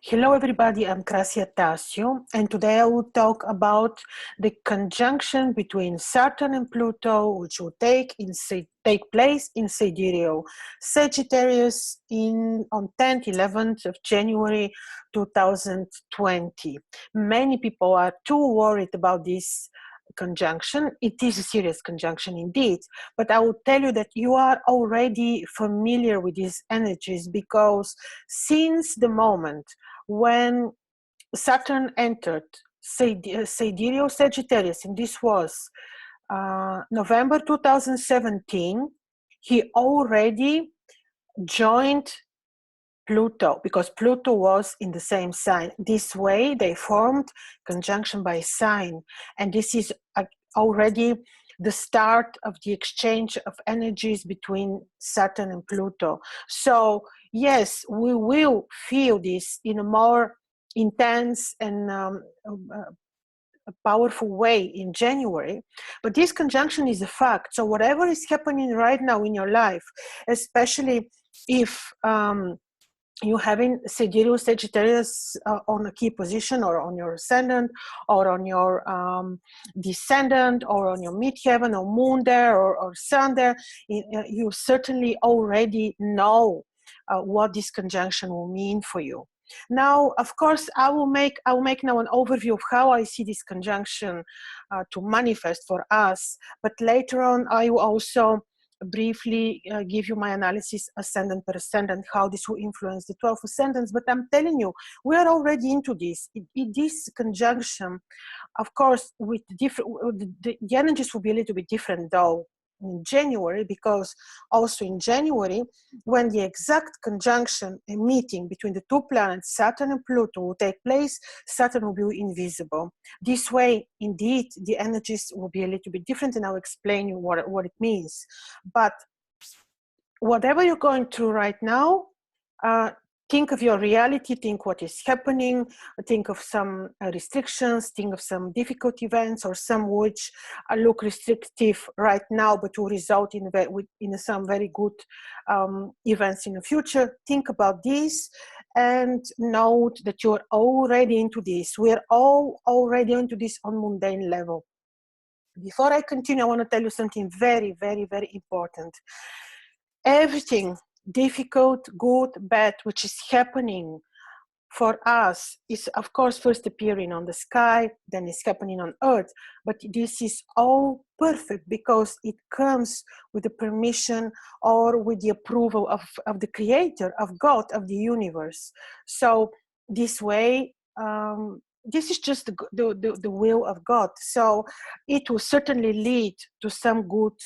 Hello everybody, I'm Krasia Tasio, and today I will talk about the conjunction between Saturn and Pluto, which will take place in Sidereal Sagittarius on 10th, 11th of January 2020. Many people are too worried about this conjunction. It is a serious conjunction indeed, but I will tell you that you are already familiar with these energies because since the moment when Saturn entered Sidereal Sagittarius, and this was November 2017, he already joined Pluto because Pluto was in the same sign. This way they formed conjunction by sign, and this is already the start of the exchange of energies between Saturn and Pluto. So yes, we will feel this in a more intense and a powerful way in January, but this conjunction is a fact. So whatever is happening right now in your life, especially if you having Sidereal Sagittarius on a key position, or on your ascendant, or on your descendant, or on your midheaven, or moon there, or sun there, you certainly already know what this conjunction will mean for you. Now, of course, I will make now an overview of how I see this conjunction to manifest for us, but later on I will also briefly give you my analysis ascendant per ascendant, how this will influence the 12 ascendants. But I'm telling you, we are already into this. This conjunction, of course, with different, the energies will be a little bit different though in January, because also in January, when the exact conjunction, a meeting between the two planets, Saturn and Pluto, will take place, Saturn will be invisible. This way, indeed, the energies will be a little bit different, and I'll explain you what it means. But whatever you're going through right now, think of your reality, think what is happening, think of some restrictions, think of some difficult events, or some which look restrictive right now, but will result in some very good events in the future. Think about this and note that you're already into this. We're all already into this on mundane level. Before I continue, I want to tell you something very, very, very important. Everything difficult, good, bad, which is happening for us is, of course, first appearing on the sky, then it's happening on Earth. But this is all perfect because it comes with the permission or with the approval of the Creator, of God, of the universe. So this way, this is just the will of God. So it will certainly lead to some good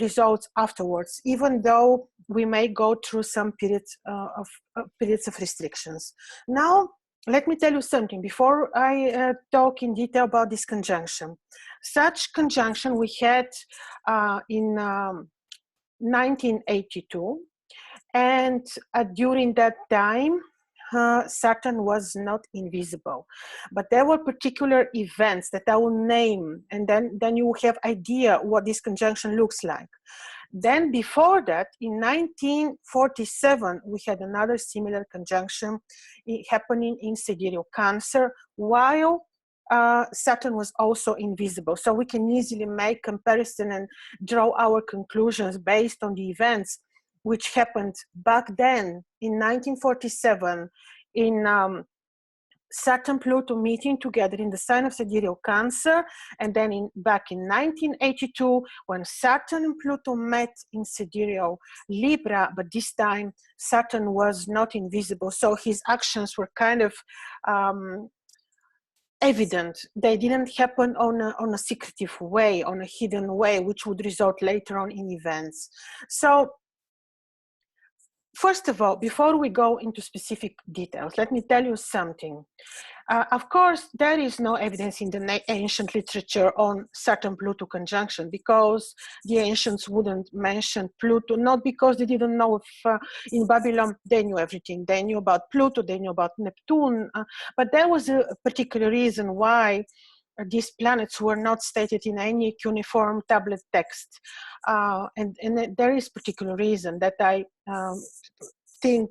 results afterwards, even though we may go through some periods of restrictions. Now, let me tell you something before I talk in detail about this conjunction. Such conjunction we had in 1982, and during that time, Saturn was not invisible, but there were particular events that I will name, and then you will have idea what this conjunction looks like. Then before that, in 1947, we had another similar conjunction happening in Sidereal Cancer, while Saturn was also invisible. So we can easily make comparison and draw our conclusions based on the events which happened back then in 1947 in Saturn Pluto meeting together in the sign of Sidereal Cancer, and then back in 1982 when Saturn and Pluto met in Sidereal Libra, but this time Saturn was not invisible, so his actions were kind of evident. They didn't happen on a secretive way, on a hidden way, which would result later on in events. So first of all, before we go into specific details, let me tell you something. Of course, there is no evidence in the ancient literature on Saturn-Pluto conjunction, because the ancients wouldn't mention Pluto, not because they didn't know if in Babylon they knew everything. They knew about Pluto, they knew about Neptune, but there was a particular reason why these planets were not stated in any cuneiform tablet text. And there is particular reason that I think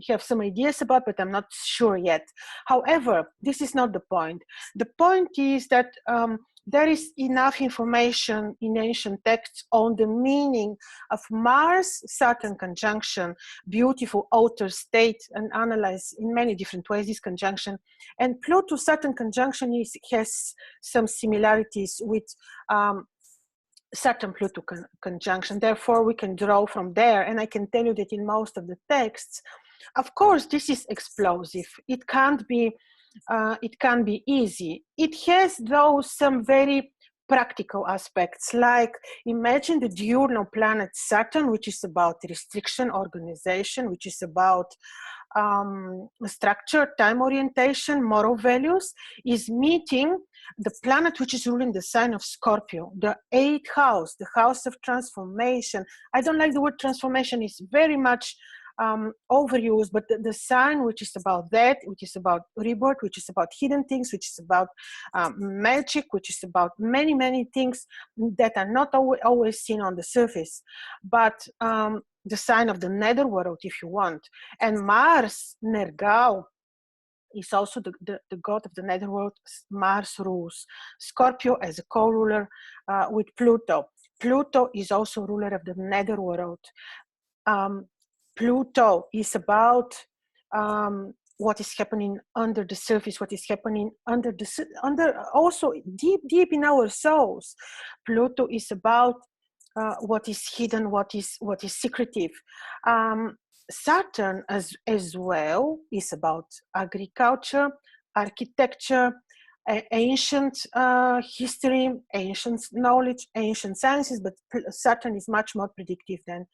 have some ideas about, but I'm not sure yet. However, this is not the point. The point is that there is enough information in ancient texts on the meaning of Mars-Saturn conjunction, beautiful outer state, and analyze in many different ways this conjunction. And Pluto-Saturn conjunction has some similarities with Saturn-Pluto conjunction. Therefore, we can draw from there. And I can tell you that in most of the texts, of course, this is explosive. It can't be easy. It has, though, some very practical aspects, like imagine the diurnal planet Saturn, which is about restriction, organization, which is about structure, time orientation, moral values, is meeting the planet which is ruling the sign of Scorpio, the 8th house, the house of transformation. I don't like the word transformation, it's very much overused, but the sign which is about that, which is about rebirth, which is about hidden things, which is about magic, which is about many, many things that are not always seen on the surface, but the sign of the netherworld, if you want. And Mars, Nergal, is also the god of the netherworld. Mars rules Scorpio as a co-ruler with Pluto. Pluto is also ruler of the netherworld. Pluto is about what is happening under the surface, what is happening under also deep in our souls. Pluto is about what is hidden, what is secretive. Saturn as well is about agriculture, architecture, ancient history, ancient knowledge, ancient sciences, but Saturn is much more predictive than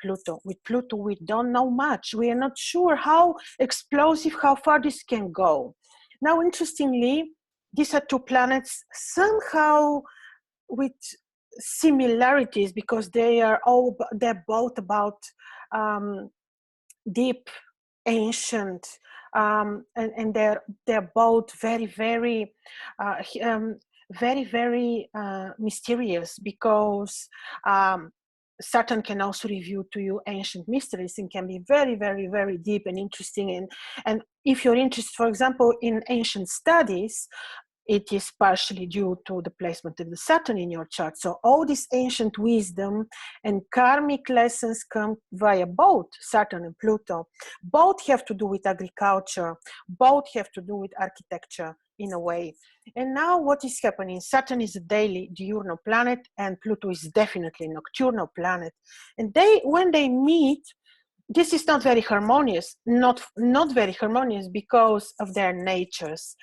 Pluto. With Pluto, we don't know much. We are not sure how explosive, how far this can go. Now, interestingly, these are two planets somehow with similarities, because they're both about deep, ancient, and they're both very, very mysterious, because Saturn can also reveal to you ancient mysteries and can be very, very, very deep and interesting. And if you're interested, for example, in ancient studies, it is partially due to the placement of the Saturn in your chart. So all this ancient wisdom and karmic lessons come via both Saturn and Pluto. Both have to do with agriculture. Both have to do with architecture in a way. And now what is happening? Saturn is a daily diurnal planet, and Pluto is definitely a nocturnal planet. And when they meet, this is not very harmonious, not very harmonious because of their natures.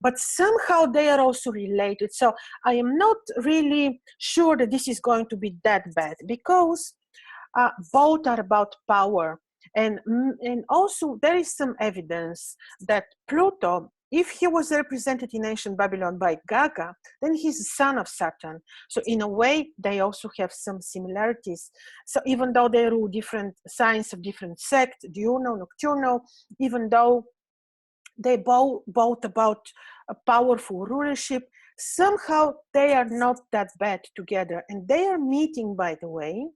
But somehow they are also related. So I am not really sure that this is going to be that bad, because both are about power. And also there is some evidence that Pluto, if he was represented in ancient Babylon by Gaga, then he's a son of Saturn. So in a way, they also have some similarities. So even though they rule different signs of different sects, diurnal, nocturnal, even though they both about a powerful rulership, somehow they are not that bad together. And they are meeting, by the way,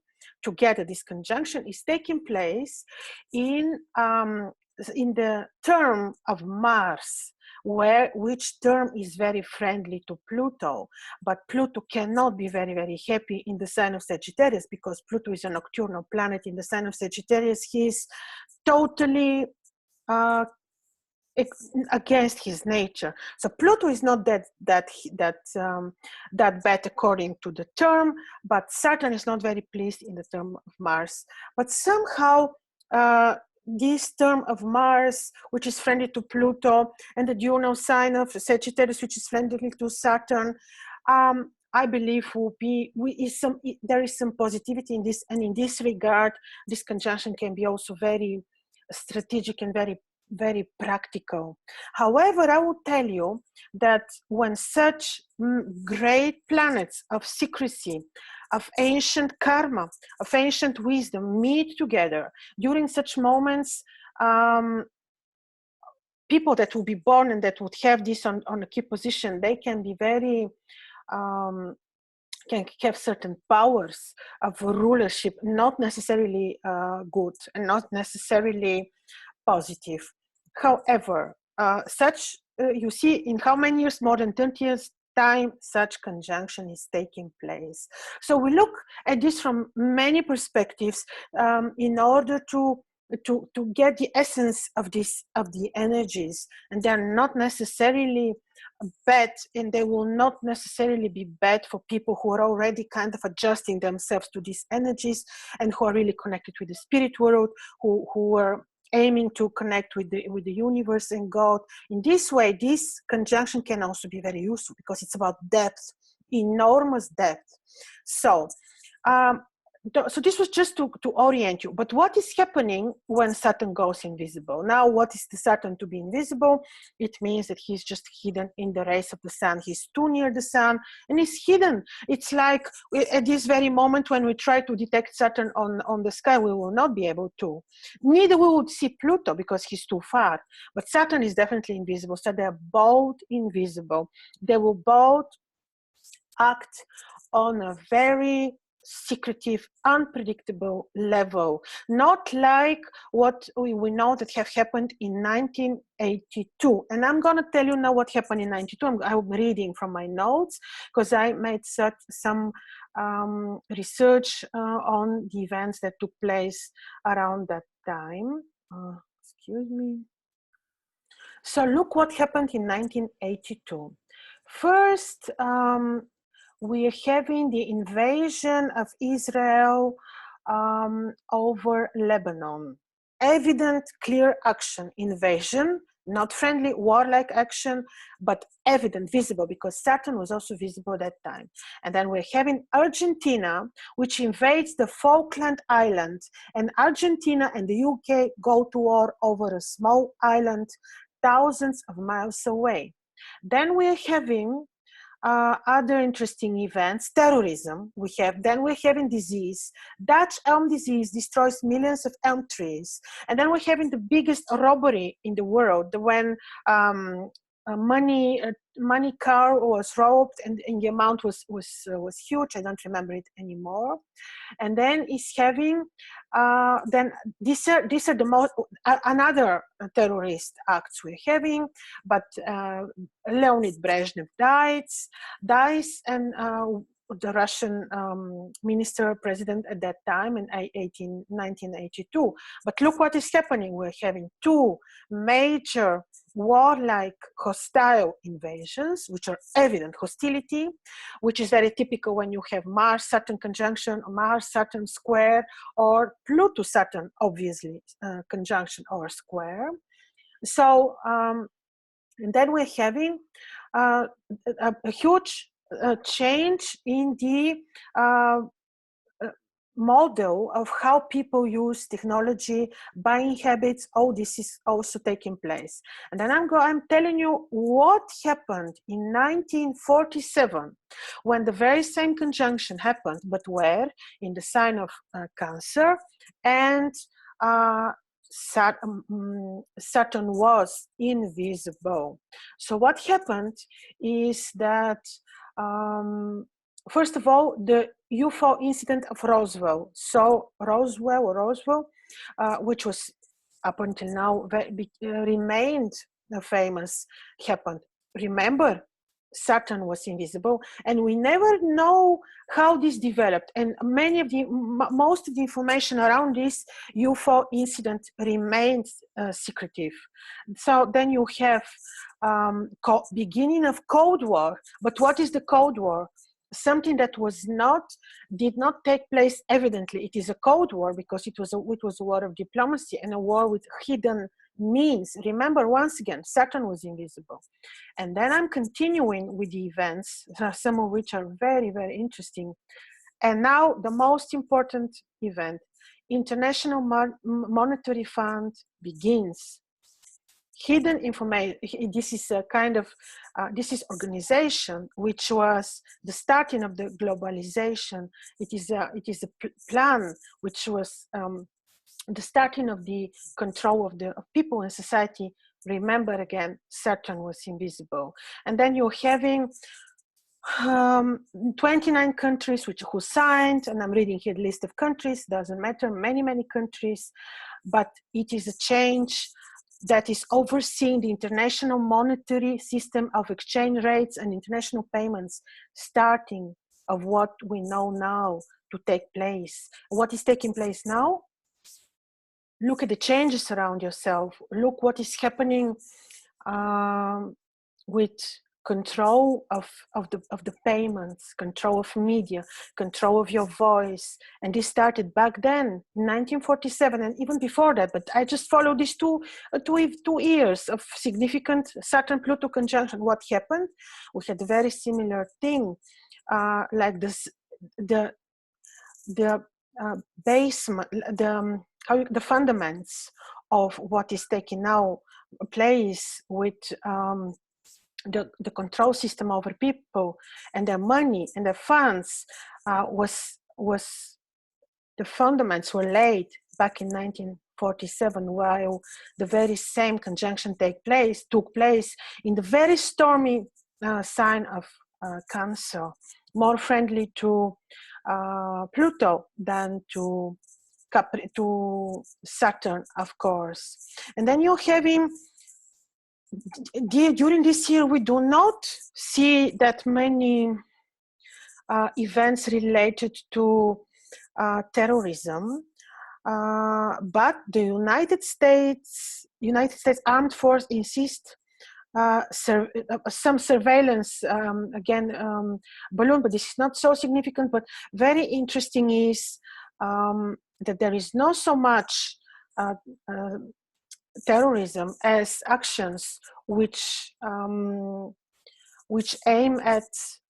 together. This conjunction is taking place in the term of Mars, which term is very friendly to Pluto. But Pluto cannot be very, very happy in the sign of Sagittarius, because Pluto is a nocturnal planet in the sign of Sagittarius. He's totally against his nature. So Pluto is not that bad according to the term, but Saturn is not very pleased in the term of Mars. But somehow this term of Mars, which is friendly to Pluto, and the diurnal sign of Sagittarius, which is friendly to Saturn, I believe there is some positivity in this. And in this regard, this conjunction can be also very strategic and very, very practical. However, I will tell you that when such great planets of secrecy, of ancient karma, of ancient wisdom meet together, during such moments, people that will be born and that would have this on a key position, they can be very can have certain powers of rulership, not necessarily good and not necessarily positive. However, you see in how many years, more than 30 years time, such conjunction is taking place. So we look at this from many perspectives in order to get the essence of the energies, and they're not necessarily bad, and they will not necessarily be bad for people who are already kind of adjusting themselves to these energies and who are really connected with the spirit world, who are aiming to connect with the universe and God. In this way, this conjunction can also be very useful because it's about depth, enormous depth. So so this was just to orient you. But what is happening when Saturn goes invisible? Now, what is the Saturn to be invisible? It means that he's just hidden in the rays of the sun. He's too near the sun and he's hidden. It's like at this very moment when we try to detect Saturn on the sky, we will not be able to. Neither we would see Pluto because he's too far. But Saturn is definitely invisible. So they're both invisible. They will both act on a very secretive, unpredictable level, not like what we know that have happened in 1982. And I'm going to tell you now what happened in 92. I'm reading from my notes because I made some research on the events that took place around that time. Excuse me. So look what happened in 1982. First, we are having the invasion of Israel over Lebanon. Evident, clear action, invasion, not friendly, warlike action, but evident, visible, because Saturn was also visible at that time. And then we're having Argentina, which invades the Falkland Islands, and Argentina and the UK go to war over a small island thousands of miles away. Then we're having other interesting events, terrorism. Then we're having disease. Dutch elm disease destroys millions of elm trees. And then we're having the biggest robbery in the world when a money car was robbed, and the amount was huge. I don't remember it anymore. And then is having then these are the most another terrorist acts we're having. But Leonid Brezhnev dies, and the Russian minister president at that time in 1982. But look what is happening. We're having two major warlike hostile invasions, which are evident hostility, which is very typical when you have Mars-Saturn conjunction, or Mars-Saturn square, or Pluto-Saturn, obviously, conjunction or square. So, and then we're having a huge change in the model of how people use technology, buying habits. All this is also taking place. And then I'm telling you what happened in 1947 when the very same conjunction happened, but where? In the sign of Cancer, and Saturn was invisible. So what happened is that first of all, the UFO incident of Roswell. So Roswell, which was up until now remained famous, happened. Remember, Saturn was invisible, and we never know how this developed. And most of the information around this UFO incident remains secretive. So then you have beginning of Cold War. But what is the Cold War? Something that did not take place evidently. It is a Cold War because it was a war of diplomacy and a war with hidden means. Remember, once again, Saturn was invisible. And then I'm continuing with the events, some of which are very, very interesting. And now the most important event, International Monetary Fund begins. Hidden information. This is a kind of this is organization which was the starting of the globalization. It is a plan which was the starting of the control of people in society. Remember again, Saturn was invisible. And then you're having um, 29 countries who signed, and I'm reading here the list of countries, doesn't matter, many countries, but it is a change that is overseeing the international monetary system of exchange rates and international payments, starting of what we know now to take place. What is taking place now? Look at the changes around yourself. Look what is happening with control of the payments, control of media, control of your voice. And this started back then in 1947 and even before that. But I just followed these two years of significant Saturn Pluto conjunction. What happened? We had a very similar thing, like this, the basement, the fundaments of what is taking now place with the control system over people and their money and their funds was the fundaments were laid back in 1947, while the very same conjunction took place in the very stormy sign of Cancer, more friendly to Pluto than to Saturn, of course. And then you're having, during this year, we do not see that many events related to terrorism, but the United States Armed Force insist some surveillance, balloon, but this is not so significant. But very interesting is that there is not so much terrorism as actions which aim at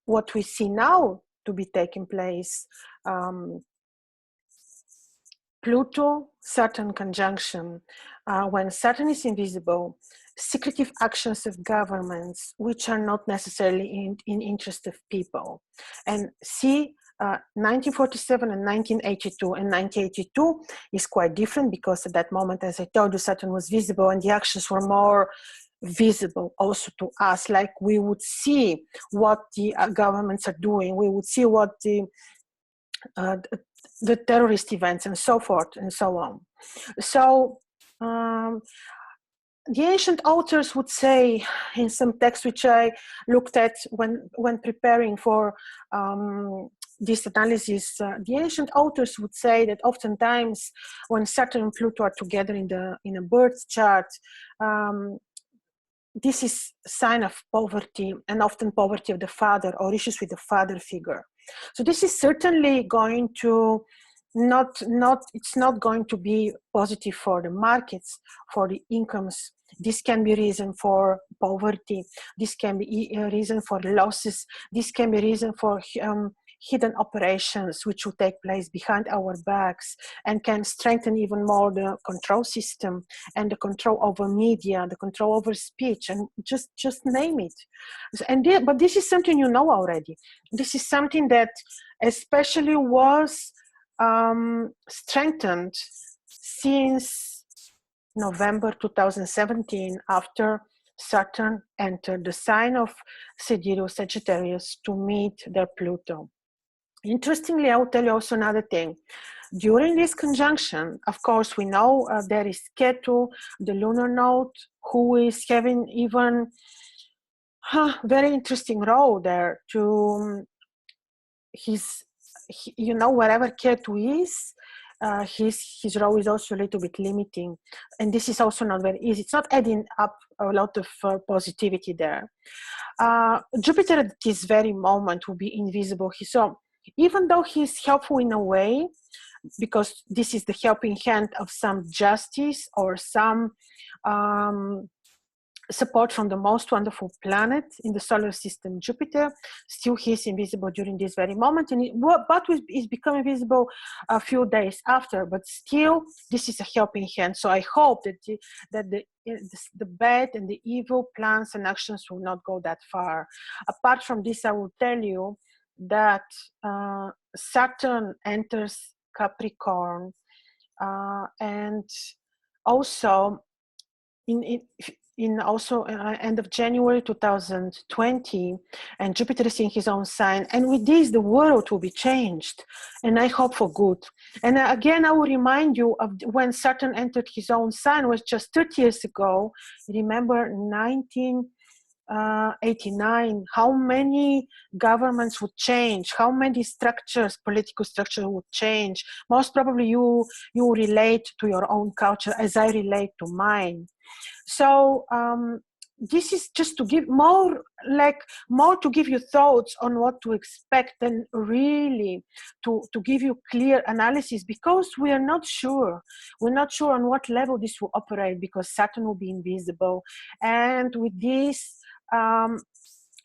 what we see now to be taking place. Pluto Saturn conjunction, when Saturn is invisible, secretive actions of governments which are not necessarily in interest of people. And see, 1947 and 1982, and 1982 is quite different because at that moment, as I told you, Saturn was visible and the actions were more visible also to us. Like we would see what the governments are doing, we would see what the terrorist events and so forth and so on. So the ancient authors would say in some texts which I looked at when preparing for this analysis, the ancient authors would say that oftentimes when Saturn and Pluto are together in a birth chart, this is a sign of poverty, and often poverty of the father or issues with the father figure. So this is certainly going to it's not going to be positive for the markets, for the incomes. This can be reason for poverty. This can be a reason for losses. This can be reason for hidden operations which will take place behind our backs and can strengthen even more the control system and the control over media, the control over speech, and just name it. But this is something you know already. This is something that especially was strengthened since November 2017, after Saturn entered the sign of Sagittarius to meet their Pluto. Interestingly, I will tell you also another thing. During this conjunction, of course, we know there is Ketu, the lunar node, who is having even very interesting role there to wherever Ketu is, his role is also a little bit limiting. And this is also not very easy. It's not adding up a lot of positivity there. Jupiter at this very moment will be invisible. So even though he's helpful in a way, because this is the helping hand of some justice or some support from the most wonderful planet in the solar system, Jupiter, still he's invisible during this very moment, and but is becoming visible a few days after. But still, this is a helping hand. So I hope that the bad and the evil plans and actions will not go that far. Apart from this, I will tell you that Saturn enters Capricorn, and also in also end of January 2020, and Jupiter is in his own sign. And with this, the world will be changed, and I hope for good. And again, I will remind you of when Saturn entered his own sign was just 30 years ago. Remember 1989, how many governments would change, how many structures, political structure would change. Most probably you relate to your own culture as I relate to mine. So this is just to give more to give you thoughts on what to expect, and really to give you clear analysis, because we are not sure. We're not sure on what level this will operate, because Saturn will be invisible, and with this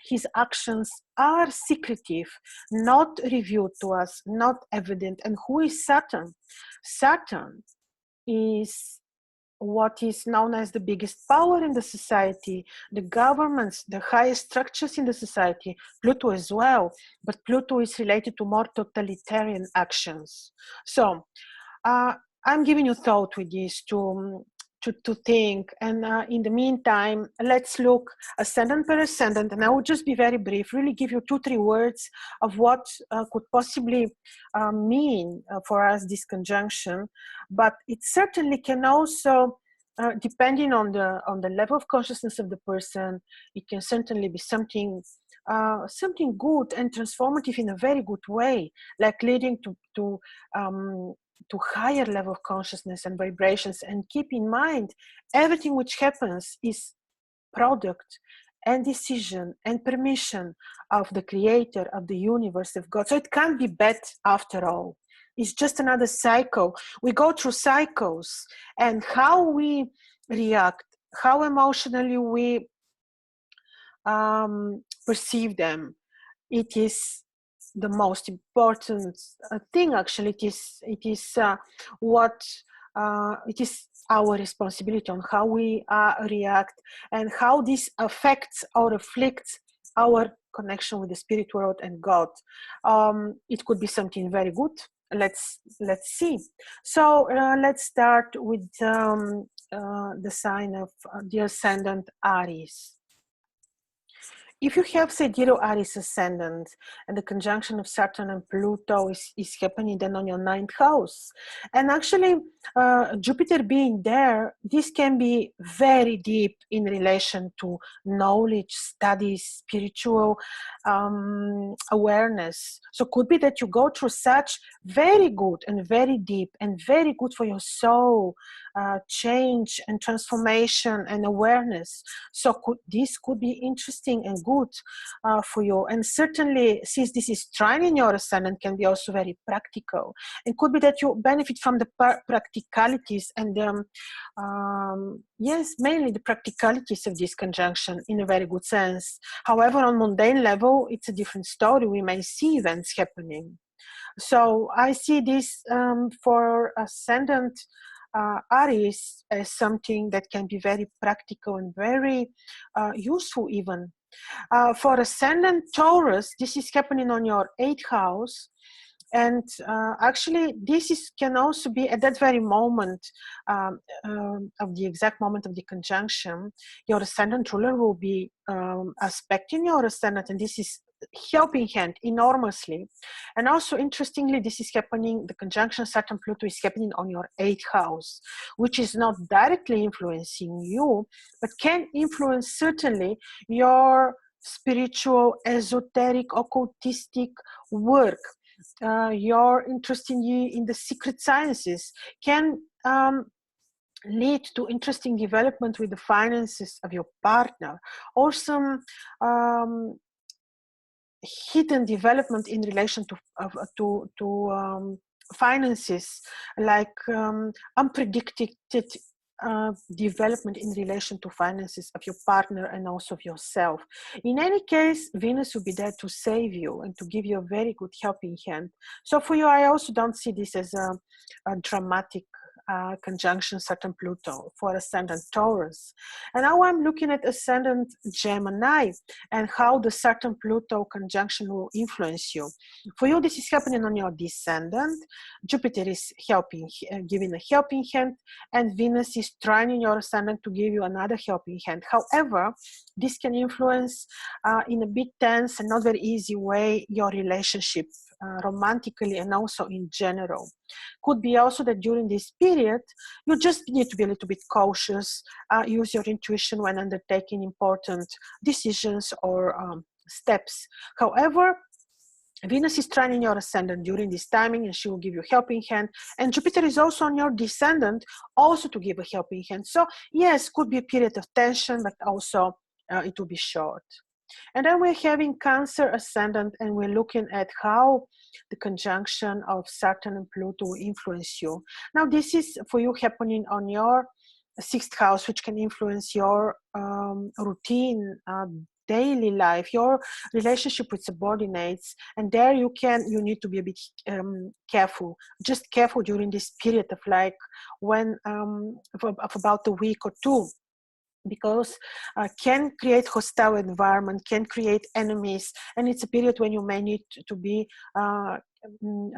his actions are secretive, not revealed to us, not evident. And who is Saturn? Saturn is what is known as the biggest power in the society, the governments, the highest structures in the society, Pluto as well, but Pluto is related to more totalitarian actions. So I'm giving you thought with this to think, and in the meantime, let's look ascendant per ascendant, and I will just be very brief, really give you 2-3 words of what could possibly mean for us this conjunction. But it certainly can also, depending on the level of consciousness of the person, it can certainly be something good and transformative in a very good way, like leading to higher level of consciousness and vibrations. And keep in mind, everything which happens is product and decision and permission of the creator, of the universe, of God. So it can't be bad after all. It's just another cycle. We go through cycles, and how we react, how emotionally we perceive them, it is the most important thing. Actually, it is our responsibility on how we react, and how this affects or reflects our connection with the spirit world and God. It could be something very good. Let's see. So let's start with the sign of the ascendant Aries. If you have Sidereal Aries ascendant, and the conjunction of Saturn and Pluto is happening then on your 9th house, and actually Jupiter being there, this can be very deep in relation to knowledge, studies, spiritual awareness. So could be that you go through such very good and very deep and very good for your soul change and transformation and awareness. So this could be interesting and good for you. And certainly, since this is trine in your ascendant, can be also very practical. It could be that you benefit from the practicalities and yes, mainly the practicalities of this conjunction in a very good sense. However, on mundane level, it's a different story. We may see events happening. So I see this for ascendant Aries as something that can be very practical and very useful even. For ascendant Taurus, this is happening on your 8th house. And actually, this can also be at that very moment of the exact moment of the conjunction. Your ascendant ruler will be aspecting your ascendant, and this is helping hand enormously. And also, interestingly, this is happening, the conjunction Saturn Pluto is happening on your 8th house, which is not directly influencing you, but can influence certainly your spiritual, esoteric, occultistic work. Your interest in the secret sciences can lead to interesting development with the finances of your partner, or some hidden development in relation to finances, like unpredicted development in relation to finances of your partner and also of yourself. In any case, Venus will be there to save you and to give you a very good helping hand. So for you, I also don't see this as a dramatic conjunction Saturn Pluto for Ascendant Taurus. And now I'm looking at Ascendant Gemini and how the Saturn Pluto conjunction will influence you. For you, this is happening on your descendant. Jupiter is helping, giving a helping hand, and Venus is trining your ascendant to give you another helping hand. However, this can influence in a bit tense and not very easy way your relationship romantically and also in general. Could be also that during this period you just need to be a little bit cautious, use your intuition when undertaking important decisions or steps. However, Venus is trining your ascendant during this timing and she will give you a helping hand, and Jupiter is also on your descendant also to give a helping hand. So yes, could be a period of tension, but also it will be short. And then we're having Cancer ascendant, and we're looking at how the conjunction of Saturn and Pluto will influence you. Now, this is for you happening on your 6th house, which can influence your routine, daily life, your relationship with subordinates, and there you need to be a bit careful. Just careful during this period of like when of about a week or two, because can create hostile environment, can create enemies, and it's a period when you may need to be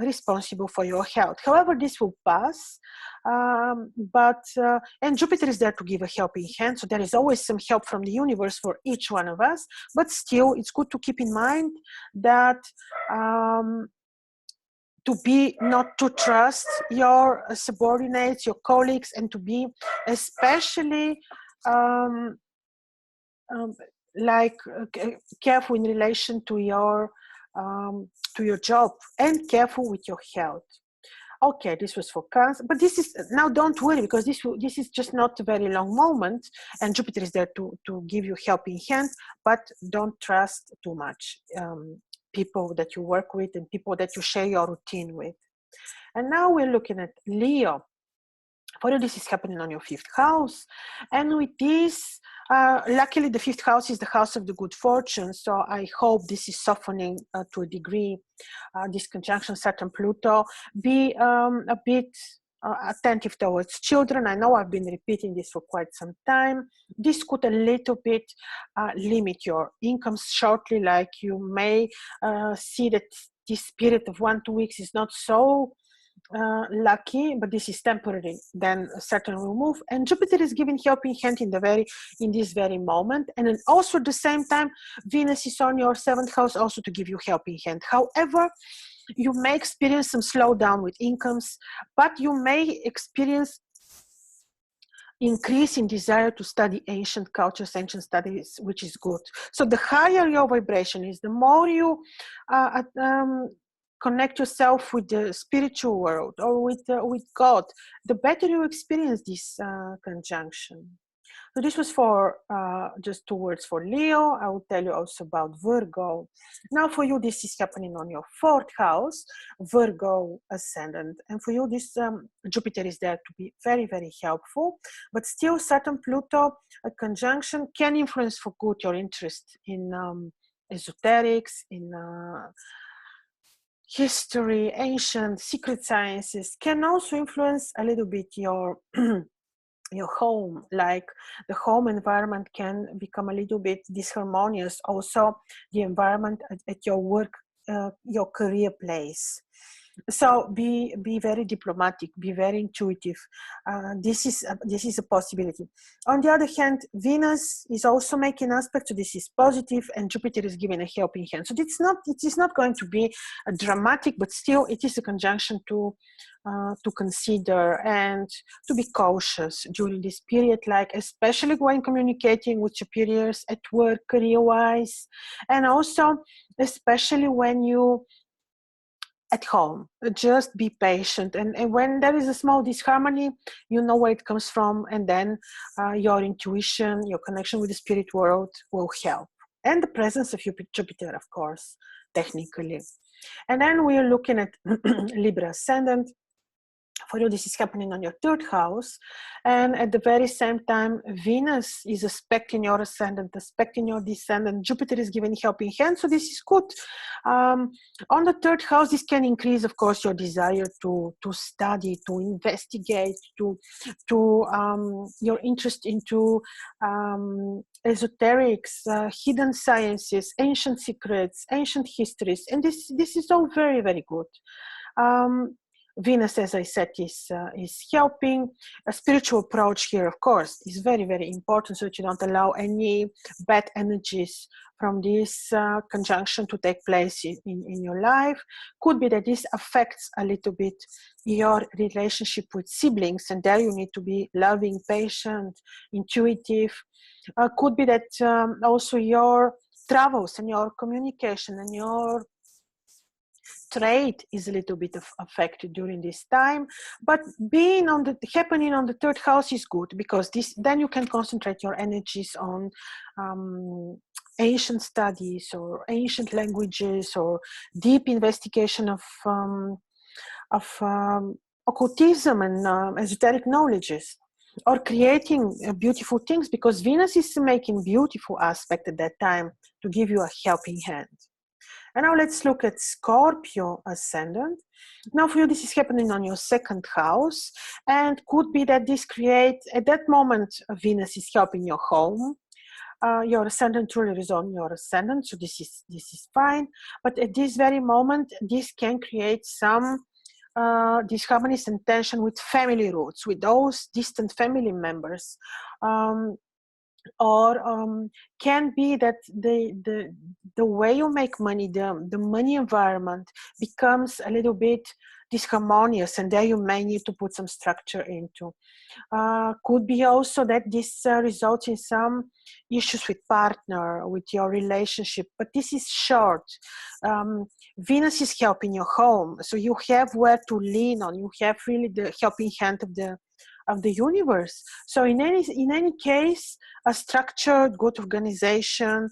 responsible for your health. However, this will pass, and Jupiter is there to give a helping hand, so there is always some help from the universe for each one of us, but still it's good to keep in mind that not to trust your subordinates, your colleagues, and to be especially careful in relation to your job, and careful with your health. Okay, this was for Cancer, but this is now, don't worry, because this is just not a very long moment, and Jupiter is there to give you helping hand, but don't trust too much people that you work with and people that you share your routine with. And now we're looking at Leo. For you, this is happening on your 5th house, and with this, luckily the 5th house is the house of the good fortune, so I hope this is softening to a degree this conjunction Saturn-Pluto. Be a bit attentive towards children. I know I've been repeating this for quite some time. This could a little bit limit your incomes shortly, like you may see that this period of 1-2 weeks is not so lucky, but this is temporary. Then Saturn will move, and Jupiter is giving helping hand in this very moment, and then also at the same time Venus is on your 7th house also to give you helping hand. However, you may experience some slowdown with incomes, but you may experience increase in desire to study ancient cultures, ancient studies, which is good. So the higher your vibration is, the more you connect yourself with the spiritual world or with God, the better you experience this conjunction. So this was for just 2 words for Leo. I will tell you also about Virgo. Now for you, this is happening on your 4th house, Virgo ascendant. And for you, this Jupiter is there to be very, very helpful. But still, Saturn-Pluto conjunction can influence for good your interest in esoterics, in history, ancient, secret sciences. Can also influence a little bit your your home, like the home environment can become a little bit disharmonious. Also, the environment at your work, your career place. So be very diplomatic, be very intuitive. This is a possibility. On the other hand, Venus is also making aspect, so this is positive, and Jupiter is giving a helping hand. So it is not going to be a dramatic, but still it is a conjunction to consider and to be cautious during this period, like especially when communicating with superiors at work, career-wise, and also especially when you at home. Just be patient, and when there is a small disharmony, you know where it comes from, and then your intuition, your connection with the spirit world will help, and the presence of Jupiter, of course, technically. And then we are looking at Libra ascendant. For you, this is happening on your 3rd house, and at the very same time, Venus is aspecting your ascendant, aspecting your descendant. Jupiter is giving helping hand, so this is good. On the 3rd house, this can increase, of course, your desire to study, to investigate, to your interest into esoterics, hidden sciences, ancient secrets, ancient histories, and this is all very, very good. Venus, as I said, is helping. A spiritual approach here, of course, is very, very important, so that you don't allow any bad energies from this conjunction to take place in your life. Could be that this affects a little bit your relationship with siblings, and there you need to be loving, patient, intuitive. Could be that also your travels and your communication and your trade is a little bit affected during this time, but happening on the 3rd house is good, because then you can concentrate your energies on ancient studies or ancient languages or deep investigation of occultism and esoteric knowledges, or creating beautiful things, because Venus is making beautiful aspect at that time to give you a helping hand. And now let's look at Scorpio ascendant. Now for you, this is happening on your 2nd house, and could be that this creates, at that moment, Venus is helping your home. Your ascendant ruler is on your ascendant, so this is fine. But at this very moment, this can create some disharmonies and tension with family roots, with those distant family members. Or can be that the way you make money, the money environment becomes a little bit disharmonious, and there you may need to put some structure into. Could be also that this results in some issues with partner, with your relationship, but this is short. Venus is helping your home, so you have where to lean on. You have really the helping hand of the universe. So in any case, a structured, good organization,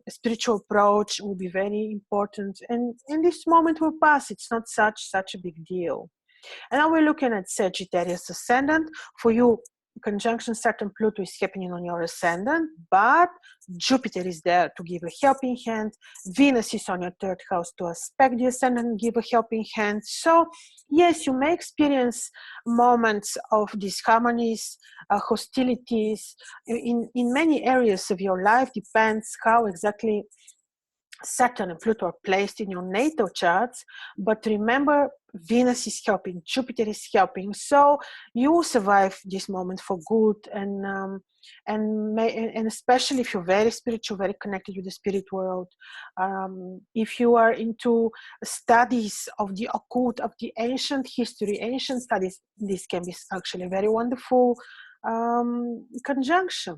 spiritual approach will be very important. And this moment will pass. It's not such a big deal. And now we're looking at Sagittarius ascendant. For you, conjunction Saturn Pluto is happening on your ascendant, but Jupiter is there to give a helping hand. Venus is on your 3rd house to aspect the ascendant and give a helping hand. So yes, you may experience moments of disharmonies, hostilities in many areas of your life. Depends how exactly Saturn and Pluto are placed in your natal charts, but remember, Venus is helping, Jupiter is helping, so you will survive this moment for good, and especially if you're very spiritual, very connected with the spirit world. If you are into studies of the occult, of the ancient history, ancient studies, this can be actually a very wonderful conjunction.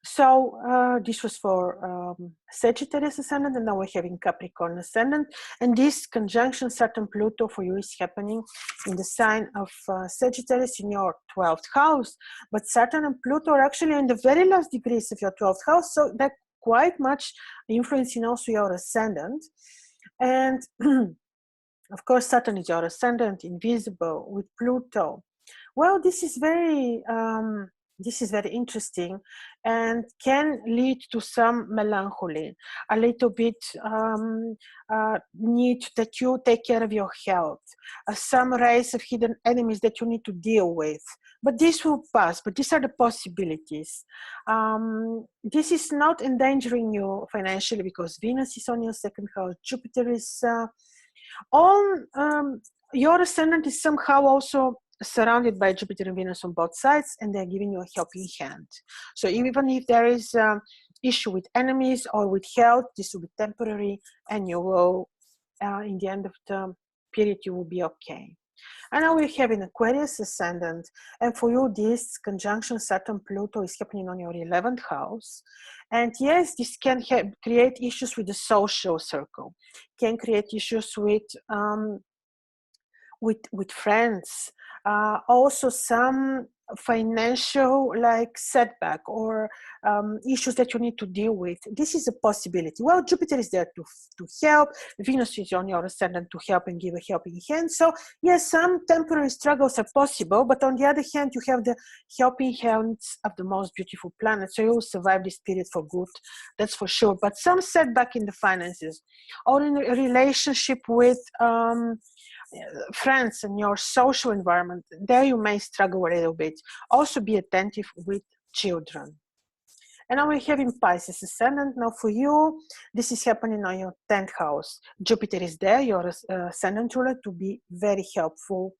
So this was for Sagittarius ascendant, and now we're having Capricorn ascendant. And this conjunction Saturn-Pluto for you is happening in the sign of Sagittarius in your 12th house. But Saturn and Pluto are actually in the very last degrees of your 12th house, so that quite much influencing also your ascendant. And of course, Saturn is your ascendant, invisible with Pluto. Well, this is very interesting and can lead to some melancholy, a little bit need that you take care of your health, some rise of hidden enemies that you need to deal with. But this will pass, but these are the possibilities. This is not endangering you financially because Venus is on your 2nd house, Jupiter is on your ascendant is somehow also surrounded by Jupiter and Venus on both sides, and they're giving you a helping hand. So even if there is an issue with enemies or with health, this will be temporary, and you will, in the end of the period, you will be okay. And now we're having Aquarius ascendant, and for you, this conjunction Saturn-Pluto is happening on your 11th house. And yes, this can create issues with the social circle, can create issues with friends, also some financial like setback or issues that you need to deal with. This is a possibility. Well, Jupiter is there to help. Venus is on your ascendant to help and give a helping hand. So yes, some temporary struggles are possible, but on the other hand, you have the helping hands of the most beautiful planet. So you will survive this period for good, that's for sure. But some setback in the finances or in a relationship with friends and your social environment, there you may struggle a little bit. Also be attentive with children. And now we have in Pisces ascendant. Now for you, this is happening on your 10th house. Jupiter is there, your ascendant ruler, to be very helpful.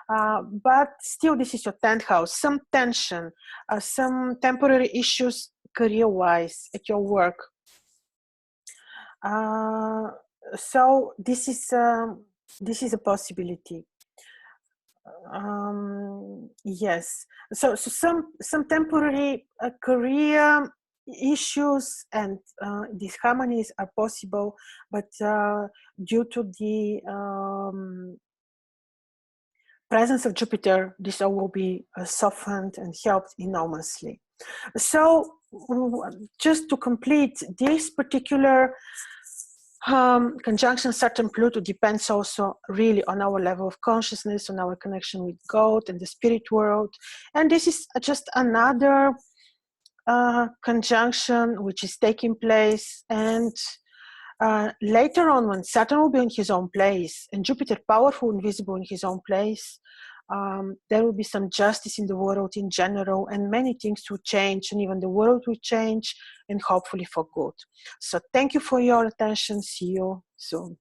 But still, this is your 10th house. Some tension, some temporary issues career-wise at your work. So this is a possibility. Yes. So some temporary career issues and disharmonies are possible, but due to the presence of Jupiter, this all will be softened and helped enormously. So just to complete this particular conjunction Saturn Pluto depends also really on our level of consciousness, on our connection with God and the spirit world. And this is just another conjunction which is taking place. And later on, when Saturn will be in his own place and Jupiter powerful and visible in his own place, there will be some justice in the world in general, and many things will change, and even the world will change, and hopefully for good. So thank you for your attention. See you soon.